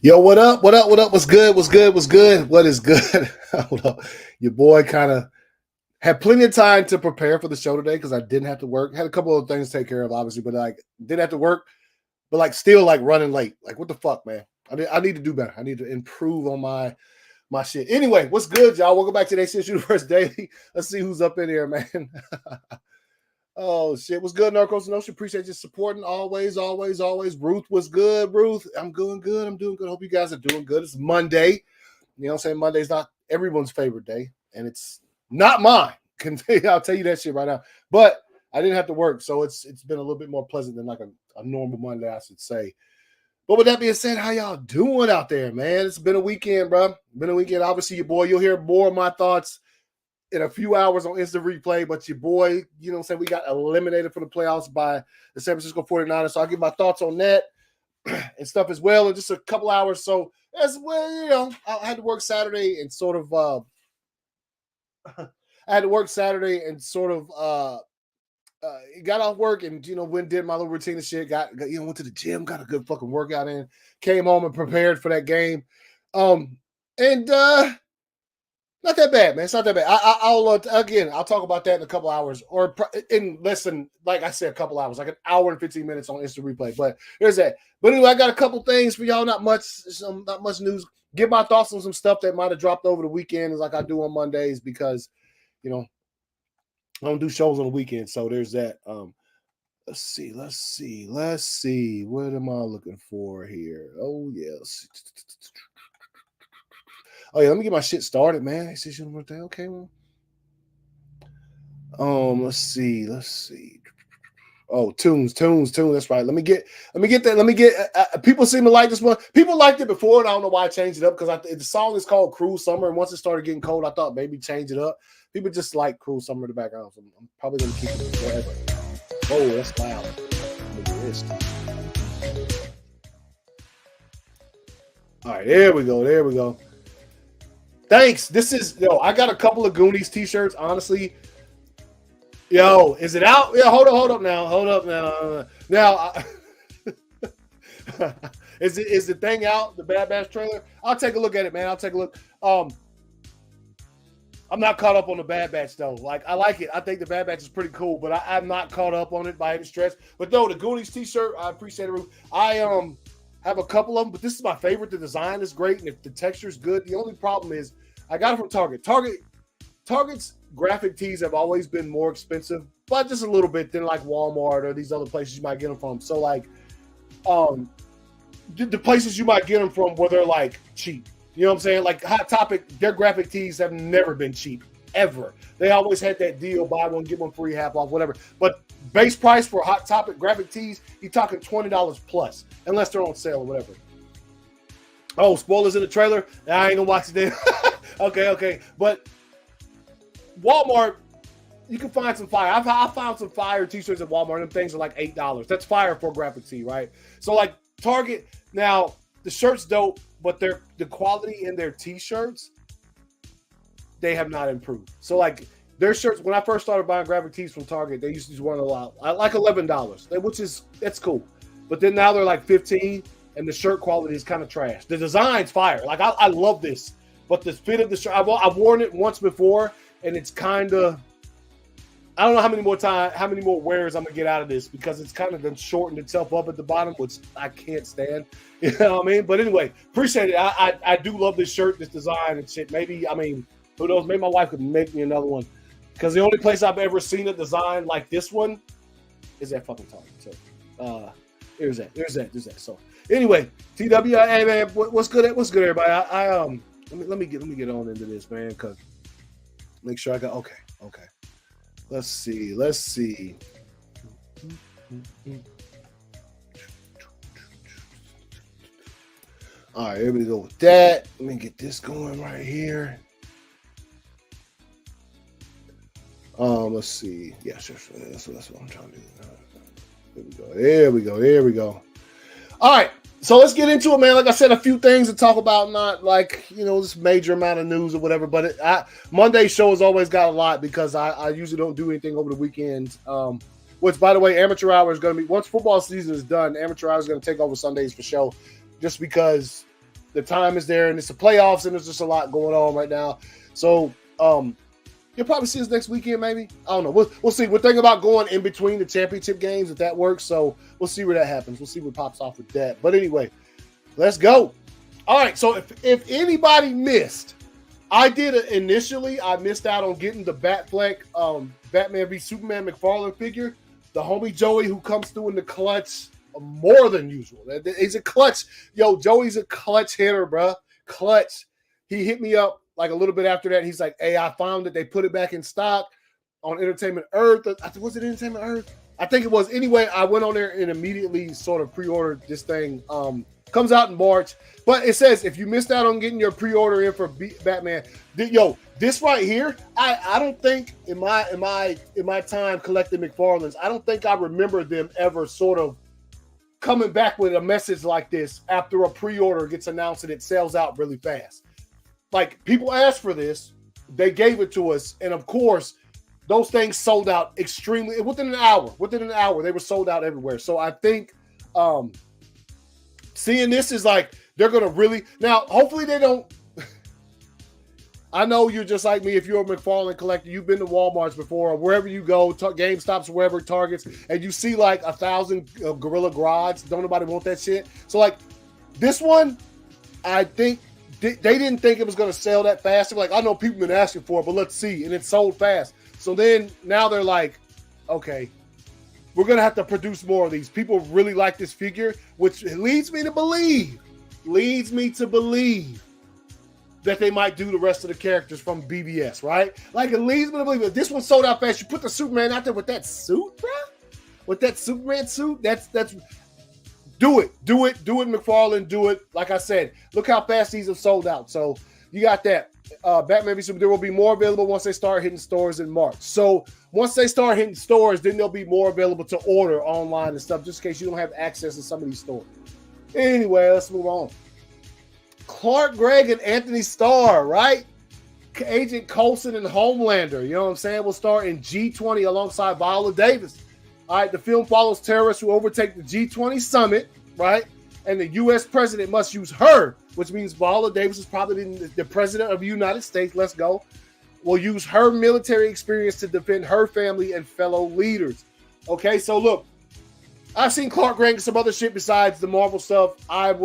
Yo, what up? What up? What up? What's good? What's good? What's good? What is good? Hold up. Your boy kind of had plenty of time to prepare for the show today because I didn't have to work. Had a couple of things to take care of, obviously, but like didn't have to work, but like still like running late. Like what the fuck, man? I need to do better. I need to improve on my shit. Anyway, what's good, y'all? Welcome back to the ACS Universe Daily. Let's see who's up in here, man. Oh shit, what's good, Narcos Notion? Appreciate you supporting always. Ruth, what's good, Ruth? I'm doing good. I'm doing good. Hope you guys are doing good. It's Monday. You know what I'm saying? Monday's not everyone's favorite day, and it's not mine. I'll tell you that shit right now. But I didn't have to work, so it's been a little bit more pleasant than like a normal Monday, I should say. But with that being said, how y'all doing out there, man? It's been a weekend, bro. Been a weekend. Obviously, your boy, you'll hear more of my thoughts in a few hours on instant replay, but your boy, you know what I'm saying, we got eliminated from the playoffs by the San Francisco 49ers. So I'll give my thoughts on that and stuff as well in just a couple hours. So as well, you know, I had to work Saturday and sort of got off work and, you know, went and did my little routine and shit, got went to the gym, got a good fucking workout in, came home and prepared for that game. Not that bad, man. It's not that bad. I'll talk about that in a couple hours or in less than, like I said, a couple hours, like an hour and 15 minutes on instant replay. But there's that. But anyway, I got a couple things for y'all. Not much news. Give my thoughts on some stuff that might have dropped over the weekend, like I do on Mondays, because, you know, I don't do shows on the weekend. So there's that. Let's see. What am I looking for here? Oh, yes. Oh yeah, let me get my shit started, man. Okay, well. Let's see. Oh, tunes. That's right. Let me get that. People seem to like this one. People liked it before, and I don't know why I changed it up because the song is called "Cruel Summer," and once it started getting cold, I thought maybe change it up. People just like "Cruel Summer" in the background, so I'm probably gonna keep it forever. Oh, that's loud. Look at this. All right, there we go. Thanks. I got a couple of Goonies t-shirts, honestly. Yo, is it out? Yeah, hold up now. Now, is the thing out, the Bad Batch trailer? I'll take a look at it, man. I'll take a look. I'm not caught up on the Bad Batch, though. Like, I like it. I think the Bad Batch is pretty cool, but I'm not caught up on it by any stretch. But no, the Goonies t-shirt, I appreciate it. I have a couple of them, but this is my favorite. The design is great, and if the texture is good, the only problem is I got it from Target. Target's graphic tees have always been more expensive, but just a little bit than like Walmart or these other places you might get them from. So like, the places you might get them from where they're like cheap. You know what I'm saying? Like Hot Topic, their graphic tees have never been cheap, ever. They always had that deal, buy one, get one free, half off, whatever. But base price for Hot Topic graphic tees, you're talking $20 plus, unless they're on sale or whatever. Oh, spoilers in the trailer? I ain't gonna watch it then. Okay. But Walmart, you can find some fire. I found some fire t-shirts at Walmart. Them things are like $8. That's fire for a graphic tee, right? So like Target, now the shirt's dope, but the quality in their t-shirts, they have not improved. So like their shirts, when I first started buying graphic tees from Target, they used to run a lot, like $11, which is, that's cool. But then now they're like $15, and the shirt quality is kind of trash. The design's fire. Like I love this, but the fit of the shirt, I've worn it once before, and it's kind of, I don't know how many more wears I'm gonna get out of this because it's kind of done shortened itself up at the bottom, which I can't stand. You know what I mean? But anyway, appreciate it. I do love this shirt, this design and shit. Maybe, I mean, who knows? Maybe my wife could make me another one. Because the only place I've ever seen a design like this one is at fucking Target. So there's that. So anyway, TW, hey man, what's good? What's good, everybody? Let me get on into this, man, because make sure I got okay. Let's see. All right, here we go with that. Let me get this going right here. Let's see. Yeah, sure. That's what I'm trying to do. There we go. All right, so let's get into it, man. Like I said, a few things to talk about, not like, this major amount of news or whatever, but Monday's show has always got a lot because I usually don't do anything over the weekend. Which, by the way, amateur hour is going to be, once football season is done, amateur hour is going to take over Sundays for show, just because the time is there, and it's the playoffs, and there's just a lot going on right now. So you'll probably see us next weekend, maybe. I don't know. We'll see. We're thinking about going in between the championship games if that works. So we'll see where that happens. We'll see what pops off with that. But anyway, let's go. All right. So if anybody missed, I missed out on getting the Batfleck Batman v Superman McFarlane figure. The homie Joey, who comes through in the clutch more than usual. He's a clutch. Yo, Joey's a clutch hitter, bro. Clutch. He hit me up like a little bit after that. He's like, hey, I found that they put it back in stock on Entertainment Earth. Was it Entertainment Earth? I think it was. Anyway, I went on there and immediately sort of pre-ordered this thing. Comes out in March. But it says if you missed out on getting your pre-order in for Batman, this right here, I don't think in my time collecting McFarlane's, I don't think I remember them ever sort of coming back with a message like this after a pre-order gets announced and it sells out really fast. Like, people asked for this, they gave it to us, and of course, those things sold out extremely within an hour. Within an hour, they were sold out everywhere. So I think seeing this is like they're gonna really now. Hopefully, they don't. I know you're just like me. If you're a McFarlane collector, you've been to Walmart's before, or wherever you go, GameStops, wherever, Targets, and you see like 1,000 Gorilla Grodd. Don't nobody want that shit. So like this one, I think they didn't think it was going to sell that fast. They're like, I know people been asking for it, but let's see, and it sold fast. So then now they're like, okay, we're going to have to produce more of these. People really like this figure, which leads me to believe that they might do the rest of the characters from BBS, right? Like, it leads me to believe that this one sold out fast. You put the Superman out there with that suit, bro? With that Superman suit? That's do it, McFarlane, do it. Like I said, look how fast these have sold out. So you got that. Batman v Superman. There will be more available once they start hitting stores in March. So once they start hitting stores, then there'll be more available to order online and stuff, just in case you don't have access to some of these stores. Anyway, let's move on. Clark Gregg and Anthony Starr, right? Agent Coulson and Homelander, you know what I'm saying, will star in G20 alongside Viola Davis. All right, the film follows terrorists who overtake the G20 summit, right? And the U.S. president must use her, which means Viola Davis is probably the president of the United States. Let's go. Will use her military experience to defend her family and fellow leaders. Okay, so look, I've seen Clark Gregg and some other shit besides the Marvel stuff. I've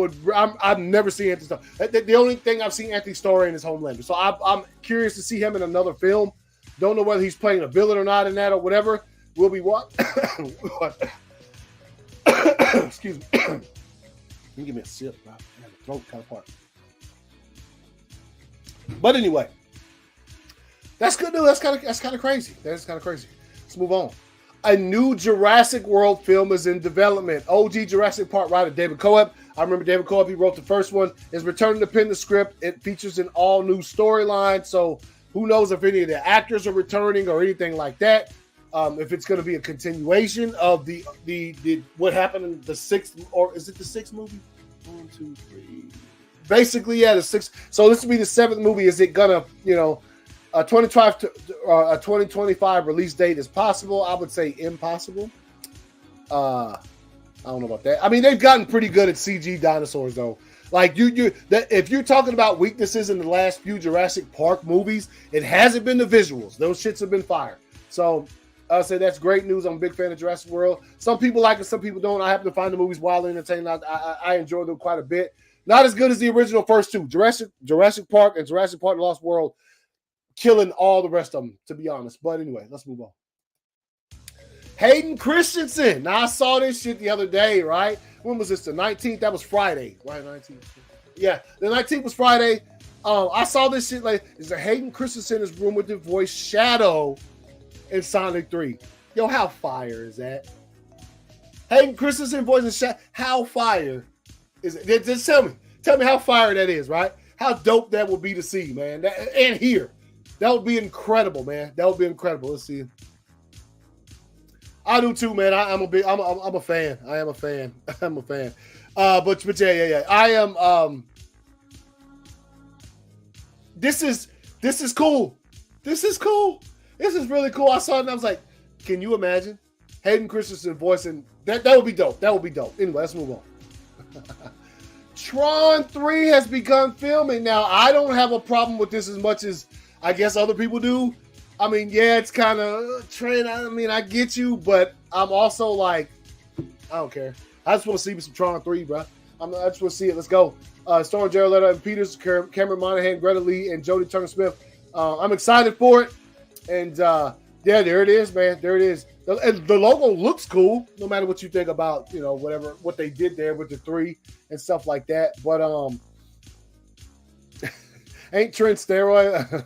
never seen Anthony Starr. The only thing I've seen Anthony Starr in is Homelander. So I'm curious to see him in another film. Don't know whether he's playing a villain or not in that or whatever. We'll be what? Excuse me. Can you give me a sip, bro? My throat kind of part. But anyway, that's good news. That's kind of crazy. That's kind of crazy. Let's move on. A new Jurassic World film is in development. OG Jurassic Park writer David Coeb. I remember David Coeb, he wrote the first one, is returning to pen the script. It features an all-new storyline, so who knows if any of the actors are returning or anything like that. If it's going to be a continuation of the what happened in the sixth, or is it the sixth movie? 1, 2, 3. Basically, yeah, the sixth. So this will be the seventh movie. Is it gonna, a 2025 release date is possible? I would say impossible. I don't know about that. I mean, they've gotten pretty good at CG dinosaurs, though. Like if you're talking about weaknesses in the last few Jurassic Park movies, it hasn't been the visuals. Those shits have been fire. So I'll say that's great news. I'm a big fan of Jurassic World. Some people like it, some people don't. I happen to find the movies wildly entertaining. I enjoy them quite a bit. Not as good as the original first two, Jurassic Park and Jurassic Park: The Lost World, killing all the rest of them, to be honest. But anyway, let's move on. Hayden Christensen. Now, I saw this shit the other day, right? When was this? The 19th? That was Friday, right? 19th. Yeah, the 19th was Friday. I saw this shit like, is a Hayden Christensen is rumored to voice Shadow in Sonic 3. Yo, how fire is that? Hayden Christensen voicing Shadow. How fire is it? Just tell me how fire that is, right? How dope that would be to see, man. And here. That would be incredible, man. That would be incredible. Let's see. I do too, man. I'm a fan. I am a fan. I'm a fan. But yeah. I am. This is cool. This is cool. This is really cool. I saw it and I was like, can you imagine Hayden Christensen voicing that? That would be dope. That would be dope. Anyway, let's move on. Tron 3 has begun filming. Now, I don't have a problem with this as much as I guess other people do. I mean, yeah, it's kind of trend. I mean, I get you, but I'm also like, I don't care. I just want to see some Tron 3, bro. I just want to see it. Let's go. Starring Jared Leto and Peters, Cameron Monaghan, Greta Lee, and Jodie Turner-Smith. I'm excited for it. And, yeah, there it is, man. There it is. The logo looks cool, no matter what you think about, what they did there with the 3 and stuff like that. But ain't Trent steroid?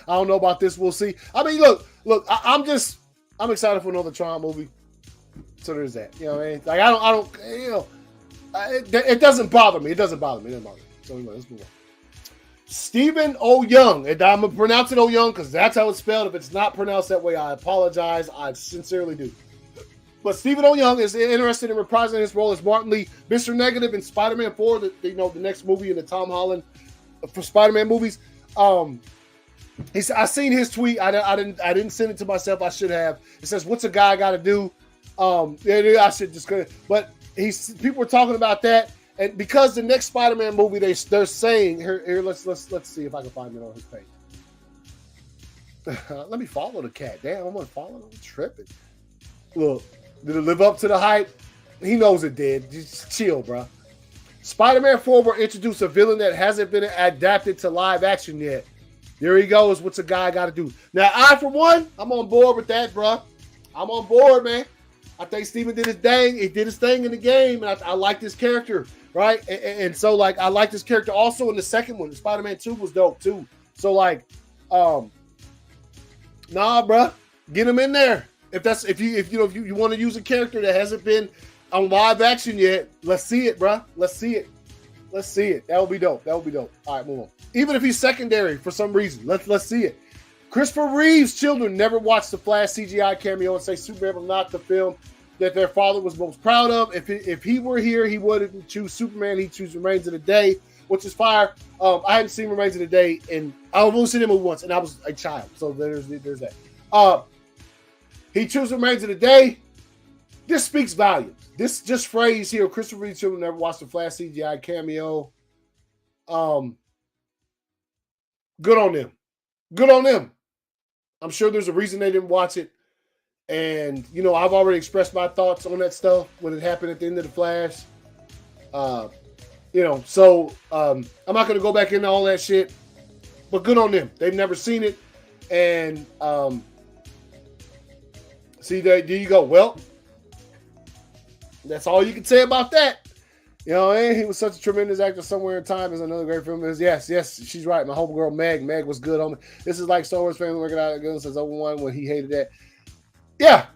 I don't know about this. We'll see. I mean, look. I'm excited for another Tron movie. So there's that. You know what I mean? Like I don't. It doesn't bother me. It doesn't bother me. So anyway, let's move on. Stephen O. Young, and I'm gonna pronounce it O. Young because that's how it's spelled. If it's not pronounced that way, I apologize. I sincerely do. But Stephen O. Young is interested in reprising his role as Martin Lee, Mr. Negative in Spider-Man 4, the next movie in the Tom Holland for Spider-Man movies. I seen his tweet. I didn't send it to myself. I should have. It says, "What's a guy got to do?" I should just go. But people were talking about that. And because the next Spider-Man movie, they're saying here. Let's see if I can find it on his page. Let me follow the cat. Damn, I'm gonna follow him. I'm tripping. Look, did it live up to the hype? He knows it did. Just chill, bro. Spider-Man 4 will introduce a villain that hasn't been adapted to live action yet. There he goes. What's a guy got to do? Now, I, for one, I'm on board with that, bro. I'm on board, man. I think Steven did his thing. He did his thing in the game, and I like this character, right? And so, like, I like this character also in the second one. Spider-Man 2 was dope, too. So, like, nah, bro. Get him in there. If you want to use a character that hasn't been on live action yet, let's see it, bro. Let's see it. That would be dope. All right, move on. Even if he's secondary for some reason, let's see it. Christopher Reeve's children never watched the Flash CGI cameo and say Superman was not the film that their father was most proud of. If he were here, he wouldn't choose Superman. He'd choose Remains of the Day, which is fire. I hadn't seen Remains of the Day, and I've only seen him once, and I was a child. So there's that. He chose Remains of the Day. This speaks volumes. This just phrase here, Christopher Reeve's children never watched the Flash CGI cameo. Good on them. I'm sure there's a reason they didn't watch it. And, I've already expressed my thoughts on that stuff when it happened at the end of the Flash. So I'm not going to go back into all that shit. But good on them. They've never seen it. And see, there you go. Well, that's all you can say about that. He was such a tremendous actor. Somewhere in Time is another great film. Yes, she's right. My homegirl Meg was good on me. This is like Star Wars fans working out against his own one when he hated that. Yeah.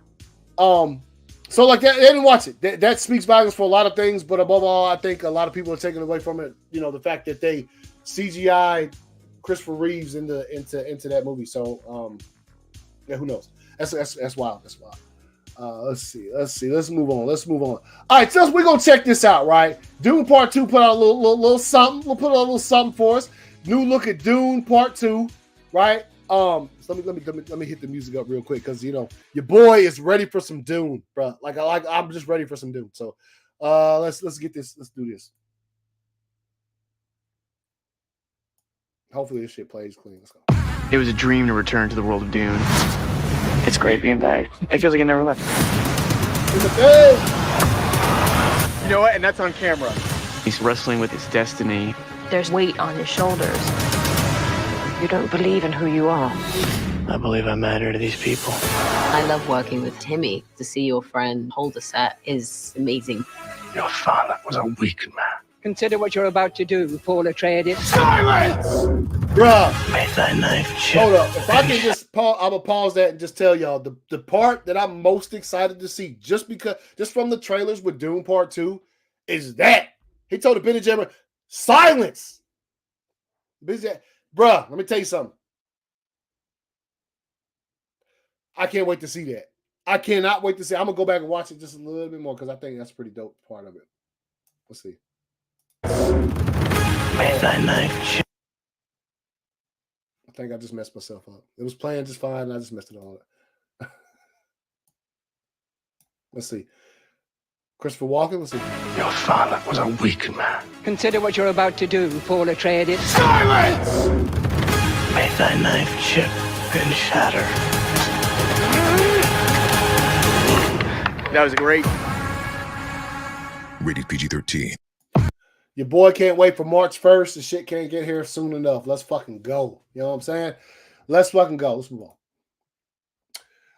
So like that, they didn't watch it. That speaks volumes for a lot of things, but above all, I think a lot of people are taking away from it. The fact that they CGI Christopher Reeves into that movie. So yeah, who knows? That's wild. Let's see. Let's move on. All right, so we're gonna check this out, right? Dune Part 2 put out a little something. We'll put out a little something for us. New look at Dune Part 2, right? So let me hit the music up real quick because your boy is ready for some Dune, bro. I'm just ready for some Dune. So let's get this. Let's do this. Hopefully this shit plays clean. Let's go. It was a dream to return to the world of Dune. It's great being back. It feels like I never left. In the bed. You know what? And that's on camera. He's wrestling with his destiny. There's weight on his shoulders. You don't believe in who you are. I believe I matter to these people. I love working with Timmy. To see your friend hold a set is amazing. Your father was a weak man. Consider what you're about to do, Paul Atreides. Silence! Bruh. May thy knife chip. Hold up. If I can just pause, I'm going to pause that and just tell y'all the part that I'm most excited to see, just from the trailers with Dune Part 2, is that. He told the Benny Jammer, silence! Bruh, let me tell you something. I can't wait to see that. I cannot wait to see. I'm going to go back and watch it just a little bit more because I think that's a pretty dope part of it. Let's see. May thy knife chip. I think I just messed myself up. It was playing just fine, and I just messed it all up. Let's see. Christopher Walken, let's see. Your father was a weak man. Consider what you're about to do, Paul Atreides. Silence! May thy knife chip and shatter. That was great. Rated PG-13. Your boy can't wait for March 1st. The shit can't get here soon enough. Let's fucking go. You know what I'm saying? Let's fucking go. Let's move on.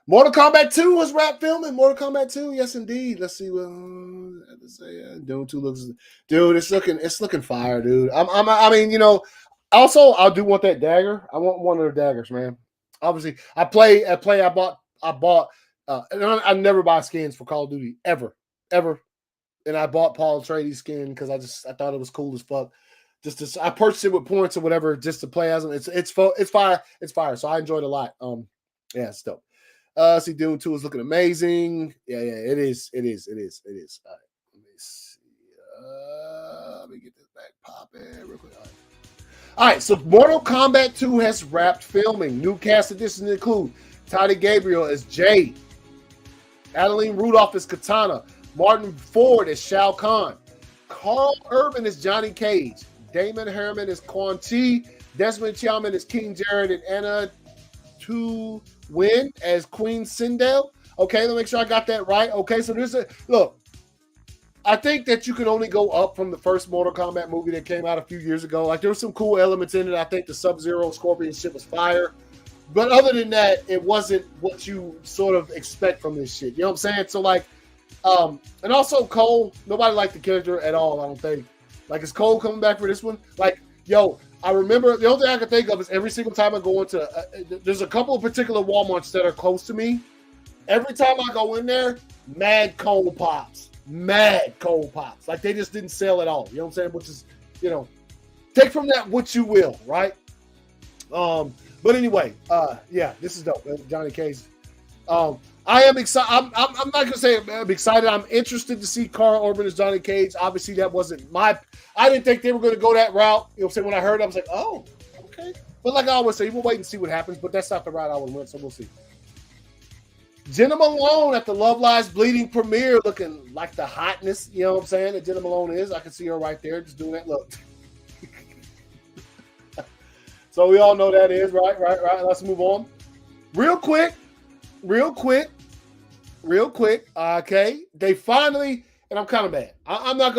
Mortal Kombat 2 was wrapped filming. Mortal Kombat 2, yes indeed. Let's see what I have to say. Doom 2 looks, dude. It's looking fire, dude. I mean, you know. Also, I do want that dagger. I want one of the daggers, man. Obviously, I bought. And I never buy skins for Call of Duty ever. And I bought Paul Atreides skin because I thought it was cool as fuck. I purchased it with points or whatever just to play as him. It's fire. It's fire. So I enjoyed it a lot. Yeah, it's dope. See, Doom 2 is looking amazing. Yeah, it is. All right, let me see. Let me get this back popping real quick. All right, so Mortal Kombat 2 has wrapped filming. New cast additions include Toddy Gabriel as Jade, Adeline Rudolph as Katana, Martin Ford as Shao Kahn, Carl Urban as Johnny Cage, Damon Herman as Quan Chi, Desmond Chiaman as King Jared, and Anna Tu Win as Queen Sindel. Okay, let me make sure I got that right. Okay, so look. I think that you can only go up from the first Mortal Kombat movie that came out a few years ago. Like, there were some cool elements in it. I think the Sub-Zero Scorpion shit was fire. But other than that, it wasn't what you sort of expect from this shit. You know what I'm saying? So, like, and also Cole, nobody liked the character at all, I don't think. Like, is Cole coming back for this one? Like, yo, I remember, the only thing I can think of is every single time I go into, there's a couple of particular Walmarts that are close to me. Every time I go in there, mad Cole pops. Like, they just didn't sell at all. You know what I'm saying? Which is, you know, take from that what you will, right? But anyway, yeah, this is dope. Johnny Cage. I am excited. I'm not gonna say I'm excited. I'm interested to see Carl Urban as Johnny Cage. Obviously, that wasn't I didn't think they were gonna go that route. You know what I'm saying? When I heard it, I was like, oh, okay. But like I always say, we'll wait and see what happens. But that's not the route I would went, so we'll see. Jenna Malone at the Love Lies Bleeding premiere looking like the hotness, you know what I'm saying, that Jenna Malone is. I can see her right there just doing that look. So we all know that is, right. Let's move on. Real quick. Okay. They finally, and I'm kind of mad. I'm not,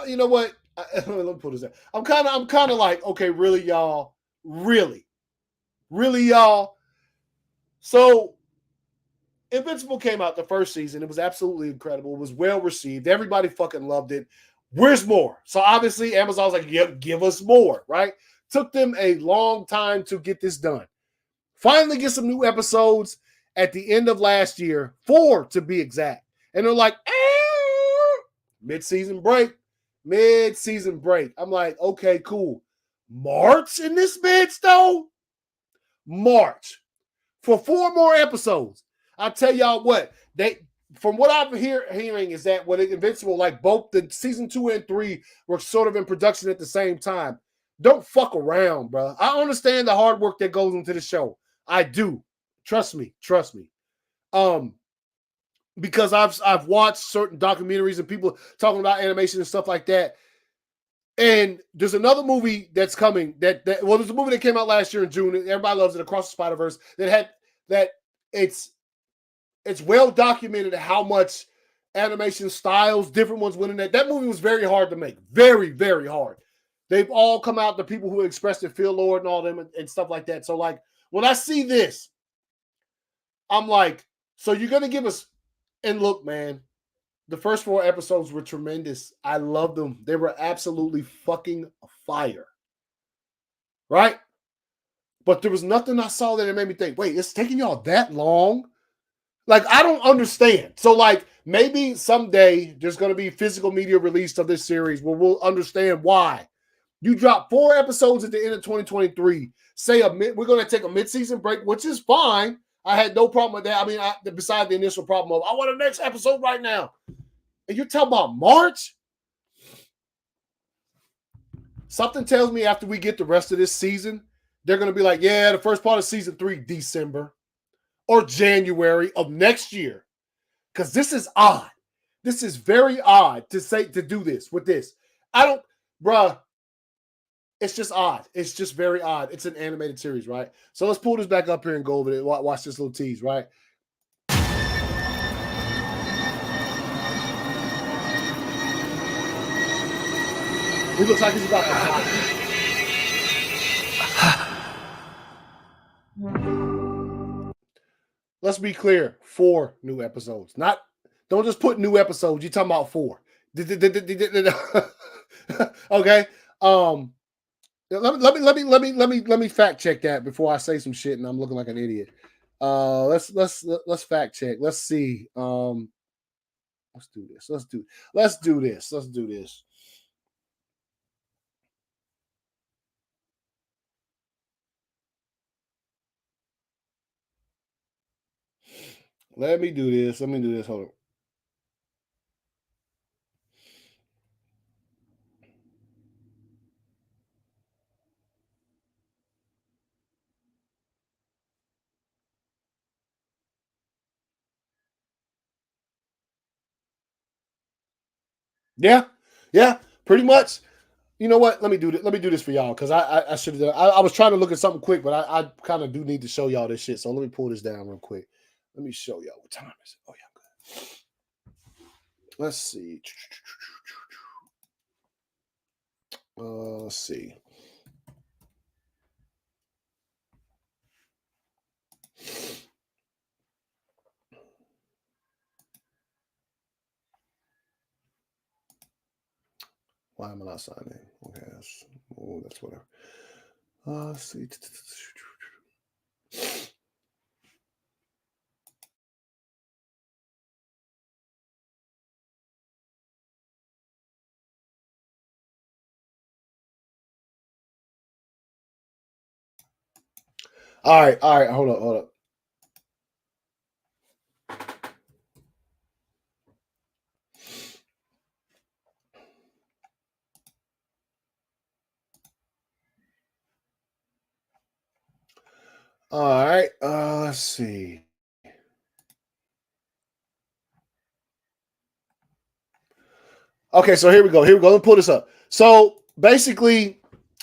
you know what? Let me put this out. I'm kind of like, okay, really, y'all? Really, y'all? So, Invincible came out the first season. It was absolutely incredible. It was well received. Everybody fucking loved it. Where's more? So obviously Amazon's like, yeah, give us more, right? Took them a long time to get this done. Finally get some new episodes at the end of last year, 4 to be exact. And they're like, mid-season break. I'm like, okay, cool. March in this bitch, though? March. For 4 more episodes. I'll tell y'all what, from what I'm hearing is that when Invincible, like both the season 2 and 3 were sort of in production at the same time. Don't fuck around, bro. I understand the hard work that goes into the show. I do. Trust me. Because I've watched certain documentaries and people talking about animation and stuff like that. And there's another movie that's coming there's a movie that came out last year in June. Everybody loves it, Across the Spider-Verse, it's well documented how much animation styles, different ones went in that. That movie was very hard to make. Very, very hard. They've all come out, the people who expressed it, Phil Lord and all them and stuff like that. So, like, when I see this, I'm like, so you're going to give us, and look, man, the first 4 episodes were tremendous. I loved them. They were absolutely fucking fire. Right? But there was nothing I saw that made me think, wait, it's taking y'all that long? Like, I don't understand. So, like, maybe someday there's going to be physical media released of this series where we'll understand why. You drop 4 episodes at the end of 2023. We're going to take a mid-season break, which is fine. I had no problem with that. I mean, besides the initial problem of, I want the next episode right now. And you're talking about March? Something tells me after we get the rest of this season, they're going to be like, yeah, the first part of season 3, December. Or January of next year. Because this is odd. This is very odd to do this with this. bruh, it's just odd. It's just very odd. It's an animated series, right? So let's pull this back up here and go over it. Watch this little tease, right? He looks like he's about to die. Let's be clear, 4 new episodes. Don't just put new episodes. You're talking about 4. Okay. Let me fact check that before I say some shit and I'm looking like an idiot. Let's fact check. Let's see. Let's do this. Let's do this. Let me do this. Hold on. Yeah, pretty much. You know what? Let me do this for y'all because I should have done. I was trying to look at something quick, but I kind of do need to show y'all this shit. So let me pull this down real quick. Let me show y'all what time is it. Oh yeah, good. Let's see. Let's see. Why am I not signing? Okay, that's whatever. Let's see. All right. Hold up. All right. Let's see. Okay, so here we go. Let me pull this up. So basically,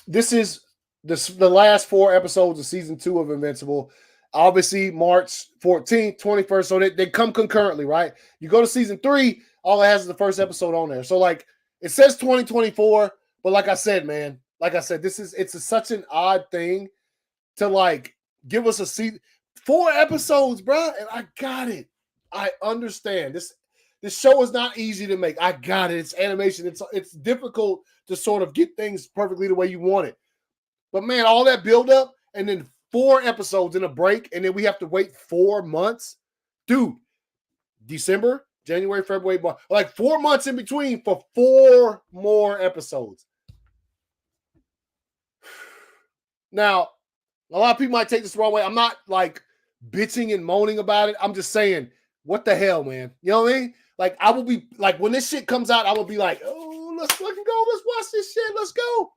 this is the last 4 episodes of season 2 of Invincible. Obviously, March 14th, 21st. So they come concurrently, right? You go to season 3, all it has is the first episode on there. So like it says 2024, but like I said, man, it's such an odd thing to like give us a season 4 episodes, bro. And I got it. I understand this. This show is not easy to make. I got it. It's animation. It's difficult to sort of get things perfectly the way you want it. But man, all that buildup and then 4 episodes in a break, and then we have to wait 4 months, dude. December, January, February, March, like 4 months in between for 4 more episodes. Now, a lot of people might take this the wrong way. I'm not like bitching and moaning about it. I'm just saying, what the hell, man? You know what I mean? Like, I will be like, when this shit comes out, I will be like, oh, let's fucking go. Let's watch this shit. Let's go.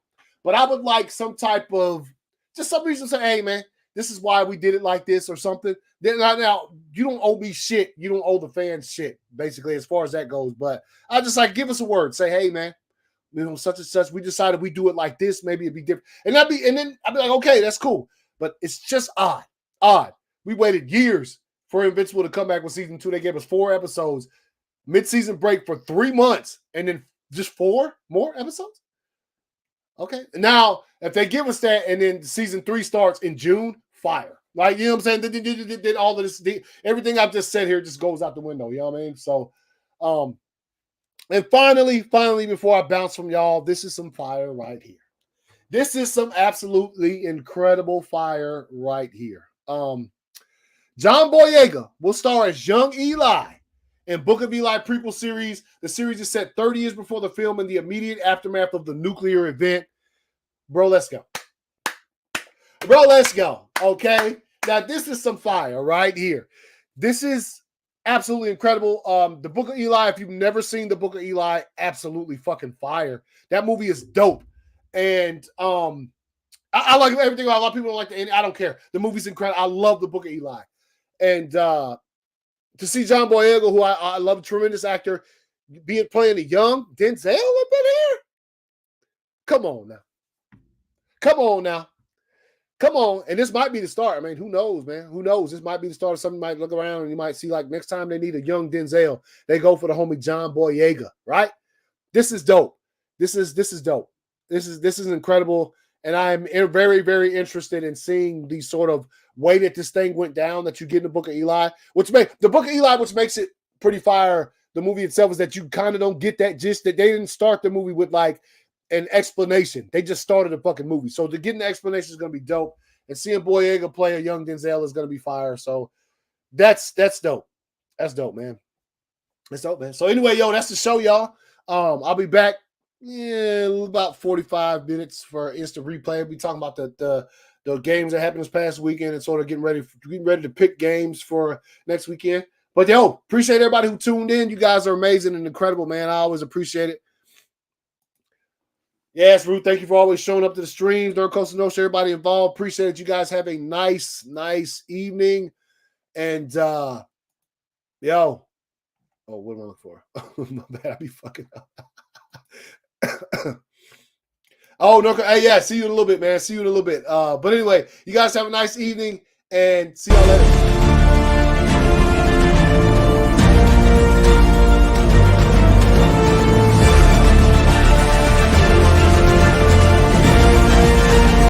But I would like some type of, just some reason to say, hey, man, this is why we did it like this or something. Then now, you don't owe me shit. You don't owe the fans shit, basically, as far as that goes. But I just like, give us a word. Say, hey, man, you know, such and such. We decided we do it like this. Maybe it'd be different. And then I'd be like, okay, that's cool. But it's just odd. We waited years for Invincible to come back with season 2. They gave us 4 episodes, mid-season break for 3 months, and then just 4 more episodes. Okay. Now, if they give us that and then season 3 starts in June, fire. Like, you know what I'm saying? Did all of this, everything I've just said here just goes out the window. You know what I mean? So, and finally, before I bounce from y'all, this is some fire right here. This is some absolutely incredible fire right here. John Boyega will star as young Eli in Book of Eli prequel series. The series is set 30 years before the film in the immediate aftermath of the nuclear event. Bro, let's go. Okay? Now, this is some fire right here. This is absolutely incredible. The Book of Eli, if you've never seen the Book of Eli, absolutely fucking fire. That movie is dope. And I like everything. A lot of people don't like the ending. I don't care. The movie's incredible. I love the Book of Eli. And to see John Boyega, who I love, a tremendous actor, playing a young Denzel up in here. Come on now. Come on now. Come on. And this might be the start. I mean, who knows, man? Who knows? This might be the start of something. You might look around and you might see like next time they need a young Denzel, they go for the homie John Boyega, right? This is dope. This is dope. This is incredible. And I'm very, very interested in seeing the sort of way that this thing went down that you get in the Book of Eli, which makes it pretty fire. The movie itself is that you kind of don't get that gist that they didn't start the movie with like an explanation. They just started the fucking movie. So to get an explanation is going to be dope. And seeing Boyega play a young Denzel is going to be fire. So that's dope. That's dope, man. That's dope, man. So anyway, yo, that's the show, y'all. I'll be back about 45 minutes for instant replay. We'll be talking about the games that happened this past weekend and sort of getting ready to pick games for next weekend. But yo, appreciate everybody who tuned in. You guys are amazing and incredible, man. I always appreciate it. Yes, Ruth, thank you for always showing up to the streams. During Coastal Notion, everybody involved. Appreciate it. You guys have a nice evening. And oh, what am I looking for? My bad, I be fucking up. Oh, no. Hey, yeah, see you in a little bit, man. See you in a little bit. But anyway, you guys have a nice evening and see y'all later.